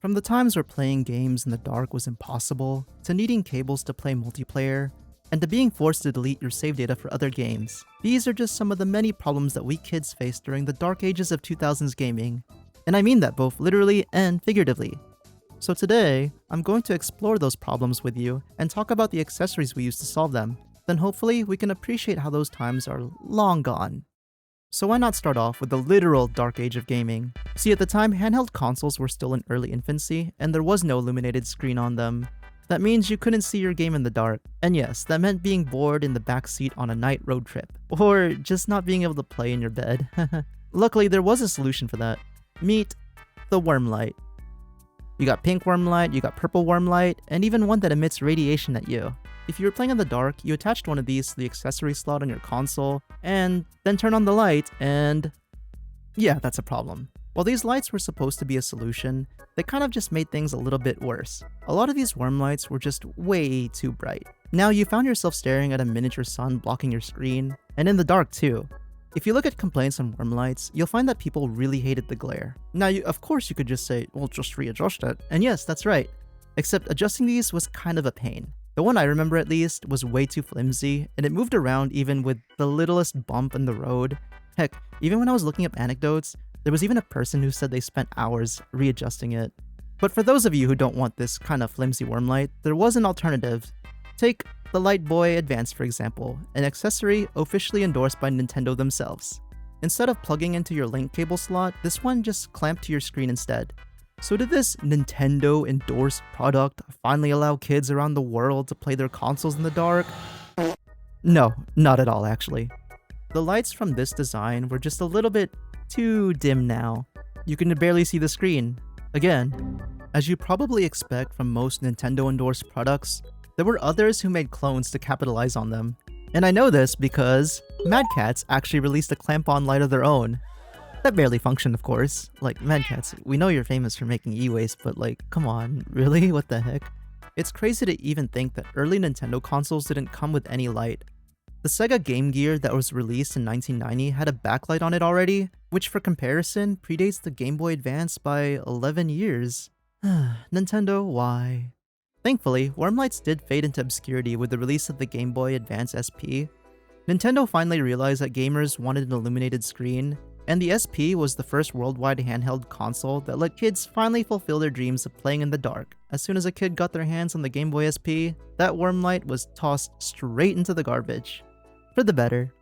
From the times where playing games in the dark was impossible, to needing cables to play multiplayer, and to being forced to delete your save data for other games. These are just some of the many problems that we kids faced during the dark ages of 2000s gaming. And I mean that both literally and figuratively. So today, I'm going to explore those problems with you and talk about the accessories we use to solve them. Then hopefully we can appreciate how those times are long gone. So why not start off with the literal dark age of gaming? See, at the time, handheld consoles were still in early infancy, and there was no illuminated screen on them. That means you couldn't see your game in the dark. And yes, that meant being bored in the backseat on a night road trip. Or just not being able to play in your bed. Luckily, there was a solution for that. Meet the worm light. You got pink worm light, you got purple worm light, and even one that emits radiation at you. If you were playing in the dark, you attached one of these to the accessory slot on your console, and then turn on the light, and yeah, that's a problem. While these lights were supposed to be a solution, they kind of just made things a little bit worse. A lot of these worm lights were just way too bright. Now you found yourself staring at a miniature sun blocking your screen, and in the dark too. If you look at complaints on worm lights, you'll find that people really hated the glare. Now, of course you could just say, well, just readjust it. And yes, that's right. Except adjusting these was kind of a pain. The one I remember at least was way too flimsy, and it moved around even with the littlest bump in the road. Heck, even when I was looking up anecdotes, there was even a person who said they spent hours readjusting it. But for those of you who don't want this kind of flimsy worm light, there was an alternative. Take the Light Boy Advance, for example, an accessory officially endorsed by Nintendo themselves. Instead of plugging into your link cable slot, this one just clamped to your screen instead. So did this Nintendo-endorsed product finally allow kids around the world to play their consoles in the dark? No, not at all actually. The lights from this design were just a little bit too dim now. You can barely see the screen. Again, as you probably expect from most Nintendo-endorsed products, there were others who made clones to capitalize on them. And I know this because Mad Catz actually released a clamp-on light of their own. That barely functioned, of course. Like, Mad Catz, we know you're famous for making e-waste, but like, come on, really? What the heck? It's crazy to even think that early Nintendo consoles didn't come with any light. The Sega Game Gear that was released in 1990 had a backlight on it already, which for comparison predates the Game Boy Advance by 11 years. Nintendo, why? Thankfully, worm lights did fade into obscurity with the release of the Game Boy Advance SP. Nintendo finally realized that gamers wanted an illuminated screen, and the SP was the first worldwide handheld console that let kids finally fulfill their dreams of playing in the dark. As soon as a kid got their hands on the Game Boy SP, that worm light was tossed straight into the garbage. For the better.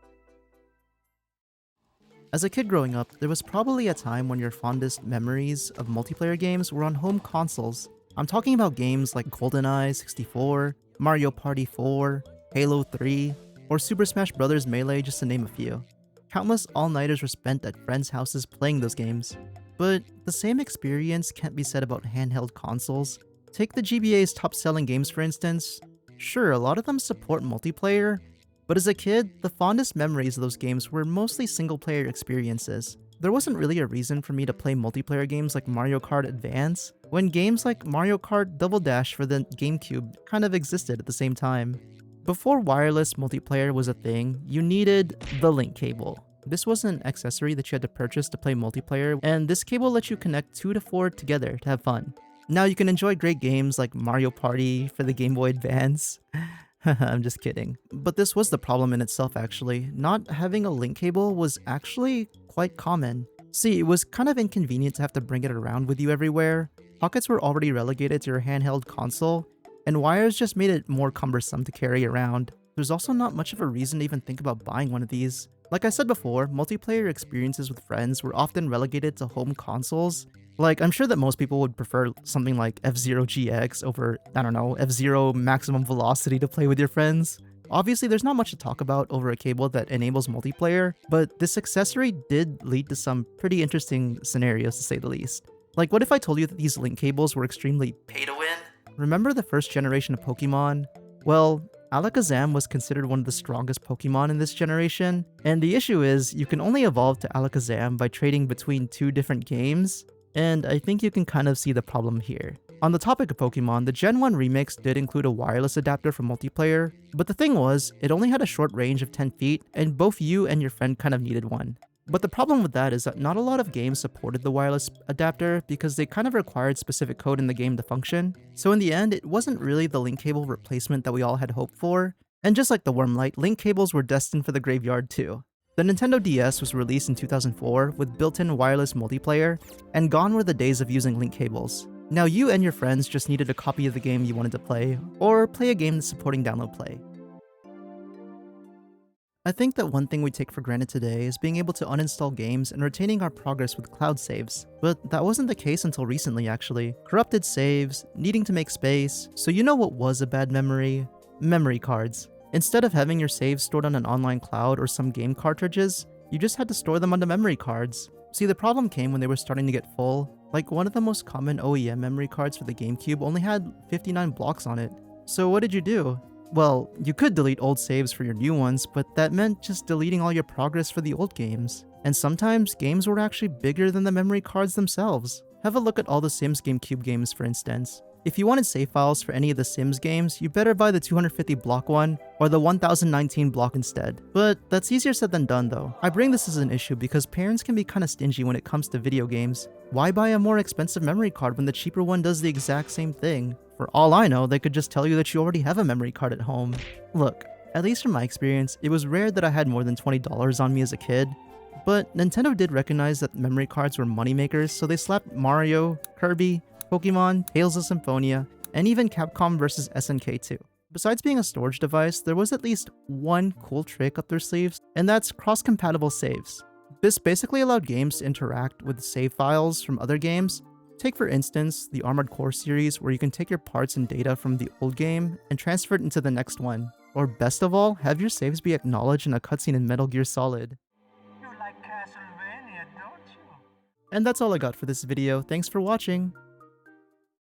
As a kid growing up, there was probably a time when your fondest memories of multiplayer games were on home consoles. I'm talking about games like GoldenEye 64, Mario Party 4, Halo 3, or Super Smash Bros. Melee, just to name a few. Countless all-nighters were spent at friends' houses playing those games. But the same experience can't be said about handheld consoles. Take the GBA's top-selling games for instance. Sure, a lot of them support multiplayer, but as a kid, the fondest memories of those games were mostly single-player experiences. There wasn't really a reason for me to play multiplayer games like Mario Kart Advance, when games like Mario Kart Double Dash for the GameCube kind of existed at the same time. Before wireless multiplayer was a thing, you needed the link cable. This was an accessory that you had to purchase to play multiplayer, and this cable lets you connect 2 to 4 together to have fun. Now you can enjoy great games like Mario Party for the Game Boy Advance. I'm just kidding. But this was the problem in itself actually. Not having a link cable was actually quite common. See, it was kind of inconvenient to have to bring it around with you everywhere. Pockets were already relegated to your handheld console, and wires just made it more cumbersome to carry around. There's also not much of a reason to even think about buying one of these. Like I said before, multiplayer experiences with friends were often relegated to home consoles. Like, I'm sure that most people would prefer something like F-Zero GX over, I don't know, F-Zero Maximum Velocity to play with your friends. Obviously, there's not much to talk about over a cable that enables multiplayer, but this accessory did lead to some pretty interesting scenarios to say the least. Like, what if I told you that these link cables were extremely pay to win? Remember the first generation of Pokemon? Well, Alakazam was considered one of the strongest Pokemon in this generation, and the issue is you can only evolve to Alakazam by trading between 2 different games, and I think you can kind of see the problem here. On the topic of Pokemon, the Gen 1 remix did include a wireless adapter for multiplayer, but the thing was, it only had a short range of 10 feet, and both you and your friend kind of needed one. But the problem with that is that not a lot of games supported the wireless adapter because they kind of required specific code in the game to function. So in the end, it wasn't really the link cable replacement that we all had hoped for. And just like the Wormlight, link cables were destined for the graveyard too. The Nintendo DS was released in 2004 with built-in wireless multiplayer, and gone were the days of using link cables. Now you and your friends just needed a copy of the game you wanted to play, or play a game supporting download play. I think that one thing we take for granted today is being able to uninstall games and retaining our progress with cloud saves. But that wasn't the case until recently actually. Corrupted saves, needing to make space, so you know what was a bad memory? Memory cards. Instead of having your saves stored on an online cloud or some game cartridges, you just had to store them onto memory cards. See, the problem came when they were starting to get full. Like one of the most common OEM memory cards for the GameCube only had 59 blocks on it. So what did you do? Well, you could delete old saves for your new ones, but that meant just deleting all your progress for the old games. And sometimes, games were actually bigger than the memory cards themselves. Have a look at all the Sims GameCube games for instance. If you wanted save files for any of the Sims games, you better buy the 250 block one, or the 1019 block instead. But that's easier said than done though. I bring this as an issue because parents can be kinda stingy when it comes to video games. Why buy a more expensive memory card when the cheaper one does the exact same thing? For all I know, they could just tell you that you already have a memory card at home. Look, at least from my experience, it was rare that I had more than $20 on me as a kid. But Nintendo did recognize that memory cards were moneymakers, so they slapped Mario, Kirby, Pokemon, Tales of Symphonia, and even Capcom vs SNK too. Besides being a storage device, there was at least one cool trick up their sleeves, and that's cross-compatible saves. This basically allowed games to interact with save files from other games. Take for instance, the Armored Core series where you can take your parts and data from the old game and transfer it into the next one. Or best of all, have your saves be acknowledged in a cutscene in Metal Gear Solid. You like Castlevania, don't you? And that's all I got for this video, thanks for watching!